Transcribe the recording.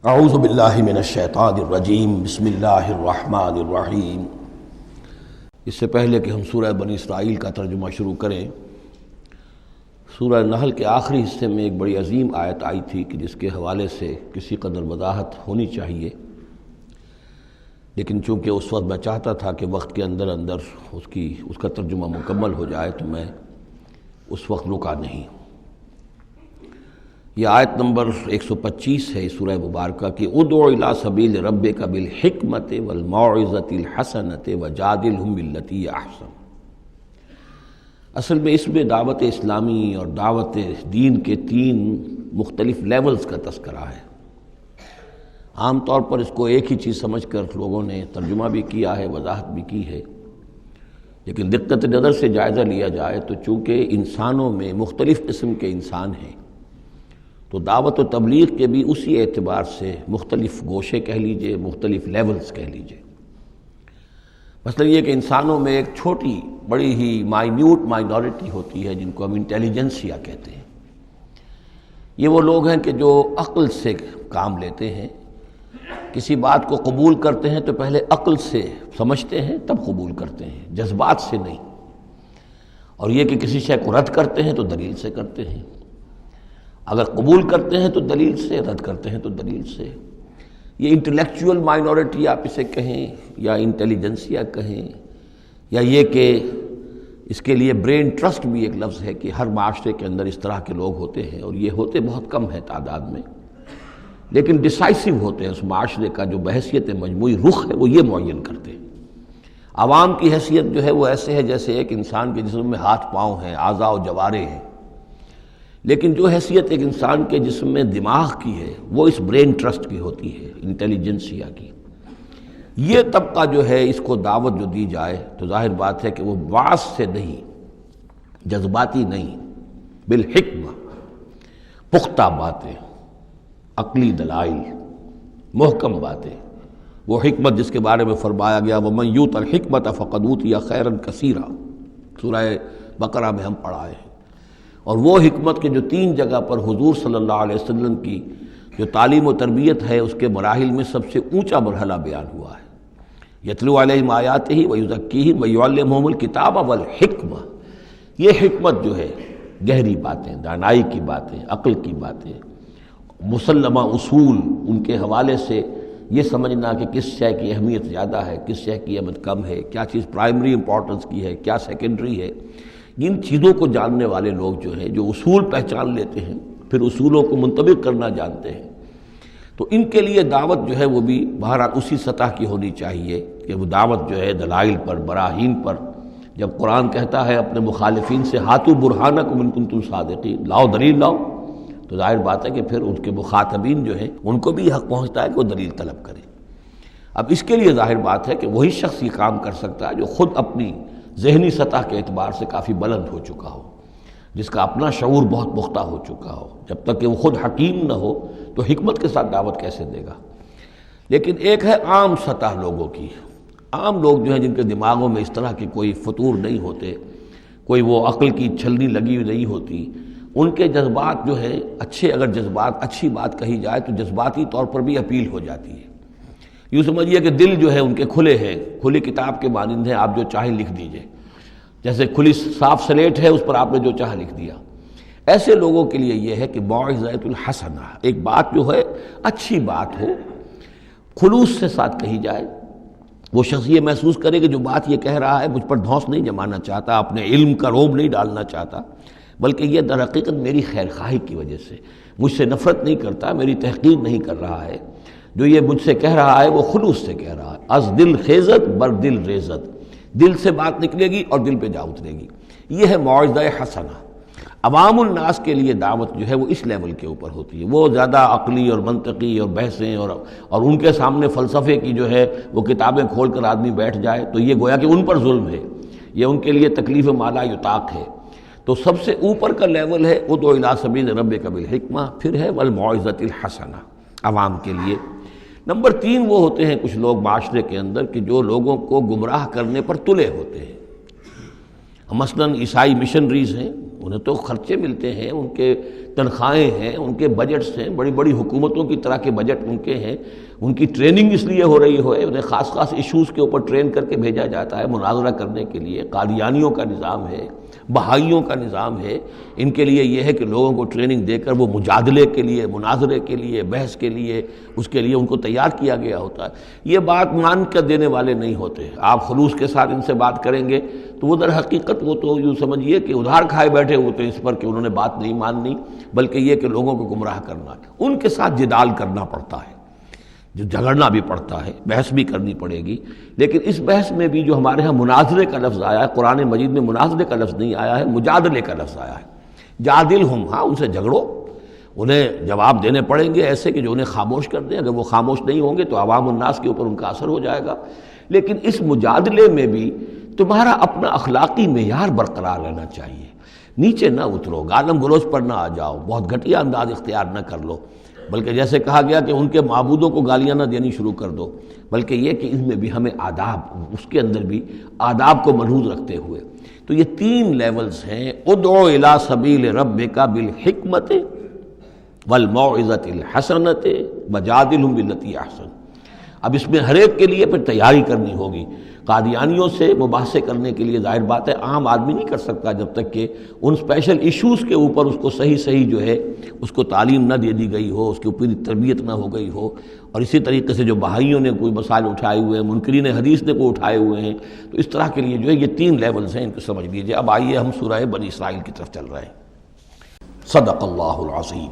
اعوذ باللہ من الشیطان الرجیم بسم اللہ الرحمن الرحیم۔ اس سے پہلے کہ ہم سورہ بنی اسرائیل کا ترجمہ شروع کریں، سورہ نحل کے آخری حصے میں ایک بڑی عظیم آیت آئی تھی کہ جس کے حوالے سے کسی قدر وضاحت ہونی چاہیے، لیکن چونکہ اس وقت میں چاہتا تھا کہ وقت کے اندر اس کا ترجمہ مکمل ہو جائے تو میں اس وقت رکا نہیں۔ یہ آیت نمبر 125 ہے سورہ مبارکہ کی، ادعو الی سبیل ربک بالحکمت والموعظۃ الحسنۃ وجادلھم باللتی ہی احسن۔ اصل میں اس میں دعوت اسلامی اور دعوت دین کے 3 مختلف لیولز کا تذکرہ ہے۔ عام طور پر اس کو ایک ہی چیز سمجھ کر لوگوں نے ترجمہ بھی کیا ہے، وضاحت بھی کی ہے، لیکن دقت نظر سے جائزہ لیا جائے تو چونکہ انسانوں میں مختلف قسم کے انسان ہیں تو دعوت و تبلیغ کے بھی اسی اعتبار سے مختلف گوشے کہہ لیجئے، مختلف لیولز کہہ لیجئے۔ مثلا یہ کہ انسانوں میں ایک چھوٹی بڑی ہی مائنورٹی ہوتی ہے جن کو ہم انٹیلیجنسیا کہتے ہیں۔ یہ وہ لوگ ہیں کہ جو عقل سے کام لیتے ہیں، کسی بات کو قبول کرتے ہیں تو پہلے عقل سے سمجھتے ہیں تب قبول کرتے ہیں، جذبات سے نہیں۔ اور یہ کہ کسی شے کو رد کرتے ہیں تو دلیل سے کرتے ہیں، اگر قبول کرتے ہیں تو دلیل سے، رد کرتے ہیں تو دلیل سے۔ یہ انٹلیکچوئل مائنورٹی آپ اسے کہیں یا انٹیلیجنسیا کہیں، یا یہ کہ اس کے لیے برین ٹرسٹ بھی ایک لفظ ہے کہ ہر معاشرے کے اندر اس طرح کے لوگ ہوتے ہیں، اور یہ ہوتے بہت کم ہیں تعداد میں، لیکن ڈیسائسو ہوتے ہیں۔ اس معاشرے کا جو بحیثیت مجموعی رخ ہے وہ یہ معین کرتے ہیں۔ عوام کی حیثیت جو ہے وہ ایسے ہے جیسے ایک انسان کے جسم میں ہاتھ پاؤں ہیں، اعضاء و جوارے ہیں، لیکن جو حیثیت ایک انسان کے جسم میں دماغ کی ہے وہ اس برین ٹرسٹ کی ہوتی ہے، انٹیلیجنسیا کی۔ یہ طبقہ جو ہے اس کو دعوت جو دی جائے تو ظاہر بات ہے کہ وہ واعظ سے نہیں، جذباتی نہیں، بالحکمہ، پختہ باتیں، عقلی دلائل، محکم باتیں، وہ حکمت جس کے بارے میں فرمایا گیا وَمَن یُؤْتَ الْحِکْمَةَ فَقَدْ أُوتِیَ خَیْرًا کَثِیرًا، سورہ بقرہ میں ہم پڑھائے ہیں۔ اور وہ حکمت کے جو 3 جگہ پر حضور صلی اللہ علیہ وسلم کی جو تعلیم و تربیت ہے اس کے مراحل میں سب سے اونچا مرحلہ بیان ہوا ہے، یتلو علیہم آیاتہ ویزکیہم ویعلمہم الکتاب والحکمہ۔ یہ حکمت جو ہے گہری باتیں، دانائی کی باتیں، عقل کی باتیں، مسلمہ اصول، ان کے حوالے سے یہ سمجھنا کہ کس شے کی اہمیت زیادہ ہے، کس شے کی اہمیت کم ہے، کیا چیز پرائمری امپورٹنس کی ہے، کیا سیکنڈری ہے۔ ان چیزوں کو جاننے والے لوگ جو ہیں، جو اصول پہچان لیتے ہیں، پھر اصولوں کو منطبق کرنا جانتے ہیں، تو ان کے لیے دعوت جو ہے وہ بھی بہرحال اسی سطح کی ہونی چاہیے کہ وہ دعوت جو ہے دلائل پر، براہین پر۔ جب قرآن کہتا ہے اپنے مخالفین سے ہاتوا برہانکم ان کنتم صادقین، لاؤ دلیل لاؤ، تو ظاہر بات ہے کہ پھر ان کے مخاطبین جو ہیں ان کو بھی حق پہنچتا ہے کہ وہ دلیل طلب کریں۔ اب اس کے لیے ظاہر بات ہے کہ وہی شخص یہ کام کر سکتا ہے جو خود اپنی ذہنی سطح کے اعتبار سے کافی بلند ہو چکا ہو، جس کا اپنا شعور بہت پختہ ہو چکا ہو۔ جب تک کہ وہ خود حکیم نہ ہو تو حکمت کے ساتھ دعوت کیسے دے گا؟ لیکن ایک ہے عام سطح لوگوں کی، عام لوگ جو ہیں جن کے دماغوں میں اس طرح کے کوئی فطور نہیں ہوتے، کوئی وہ عقل کی چھلنی لگی ہوئی نہیں ہوتی، ان کے جذبات جو ہے اچھے، اگر جذبات اچھی بات کہی جائے تو جذباتی طور پر بھی اپیل ہو جاتی ہے۔ یوں سمجھیے کہ دل جو ہے ان کے کھلے ہیں، کھلی کتاب کے مانند ہیں، آپ جو چاہیں لکھ دیجئے، جیسے کھلی صاف سلیٹ ہے، اس پر آپ نے جو چاہا لکھ دیا۔ ایسے لوگوں کے لیے یہ ہے کہ موعظۃ الحسنہ، ایک بات جو ہے اچھی بات ہو، خلوص سے ساتھ کہی جائے، وہ شخص یہ محسوس کرے کہ جو بات یہ کہہ رہا ہے مجھ پر دھونس نہیں جمانا چاہتا، اپنے علم کا روب نہیں ڈالنا چاہتا، بلکہ یہ در حقیقت میری خیر خواہی کی وجہ سے، مجھ سے نفرت نہیں کرتا، میری تحقیر نہیں کر رہا ہے، جو یہ مجھ سے کہہ رہا ہے وہ خلوص سے کہہ رہا ہے۔ از دل خیزت بر دل ریزت، دل سے بات نکلے گی اور دل پہ جا اترے گی۔ یہ ہے موعظہ حسنہ۔ عوام الناس کے لیے دعوت جو ہے وہ اس لیول کے اوپر ہوتی ہے۔ وہ زیادہ عقلی اور منطقی اور بحثیں اور ان کے سامنے فلسفے کی جو ہے وہ کتابیں کھول کر آدمی بیٹھ جائے تو یہ گویا کہ ان پر ظلم ہے، یہ ان کے لیے تکلیف مالا یطاق ہے۔ تو سب سے اوپر کا لیول ہے ادعو الی سبیل ربک بالحکمہ، پھر ہے والموعظۃ الحسنہ عوام کے لیے۔ نمبر 3 وہ ہوتے ہیں کچھ لوگ معاشرے کے اندر کہ جو لوگوں کو گمراہ کرنے پر تلے ہوتے ہیں۔ مثلاً عیسائی مشنریز ہیں، انہیں تو خرچے ملتے ہیں، ان کے تنخواہیں ہیں، ان کے بجٹس ہیں، بڑی بڑی حکومتوں کی طرح کے بجٹ ان کے ہیں، ان کی ٹریننگ اس لیے ہو رہی ہے، انہیں خاص خاص ایشوز کے اوپر ٹرین کر کے بھیجا جاتا ہے مناظرہ کرنے کے لیے۔ قادیانیوں کا نظام ہے، بہائیوں کا نظام ہے، ان کے لیے یہ ہے کہ لوگوں کو ٹریننگ دے کر وہ مجادلے کے لیے، مناظرے کے لیے، بحث کے لیے، اس کے لیے ان کو تیار کیا گیا ہوتا ہے۔ یہ بات مان کر دینے والے نہیں ہوتے۔ آپ خلوص کے ساتھ ان سے بات کریں گے تو وہ در حقیقت وہ تو یوں سمجھیے کہ ادھار کھائے بیٹھے ہوتے ہیں اس پر کہ انہوں نے بات نہیں ماننی، بلکہ یہ کہ لوگوں کو گمراہ کرنا۔ ان کے ساتھ جدال کرنا پڑتا ہے، جو جھگڑنا بھی پڑتا ہے، بحث بھی کرنی پڑے گی۔ لیکن اس بحث میں بھی جو ہمارے ہاں مناظرے کا لفظ آیا ہے، قرآن مجید میں مناظرے کا لفظ نہیں آیا ہے، مجادلے کا لفظ آیا ہے۔ جادلہم، ہاں ان سے جھگڑو، انہیں جواب دینے پڑیں گے ایسے کہ جو انہیں خاموش کر دیں۔ اگر وہ خاموش نہیں ہوں گے تو عوام الناس کے اوپر ان کا اثر ہو جائے گا۔ لیکن اس مجادلے میں بھی تمہارا اپنا اخلاقی معیار برقرار رہنا چاہیے، نیچے نہ اترو، گالم گلوچ پر نہ آ جاؤ، بہت گھٹیا انداز اختیار نہ کر لو، بلکہ جیسے کہا گیا کہ ان کے معبودوں کو گالیاں نہ دینی شروع کر دو، بلکہ یہ کہ ان میں بھی ہمیں آداب، اس کے اندر بھی آداب کو ملحوظ رکھتے ہوئے۔ تو یہ 3 لیولز ہیں، ادعو الی سبیل ربک بالحکمت والموعظۃ الحسنۃ وجادلہم باللتی احسن۔ اب اس میں ہر ایک کے لیے پھر تیاری کرنی ہوگی۔ قادیانیوں سے مباحثے کرنے کے لیے ظاہر بات ہے عام آدمی نہیں کر سکتا جب تک کہ ان اسپیشل ایشوز کے اوپر اس کو صحیح جو ہے اس کو تعلیم نہ دے دی گئی ہو، اس کی اوپر تربیت نہ ہو گئی ہو۔ اور اسی طریقے سے جو بہائیوں نے کوئی مسائل اٹھائے ہوئے ہیں، منکرین حدیث نے کوئی اٹھائے ہوئے ہیں، تو اس طرح کے لیے جو ہے یہ 3 لیولز ہیں، ان کو سمجھ لیجیے۔ اب آئیے ہم سورہ بنی اسرائیل کی طرف چل رہے ہیں۔ صدق اللہ العظیم۔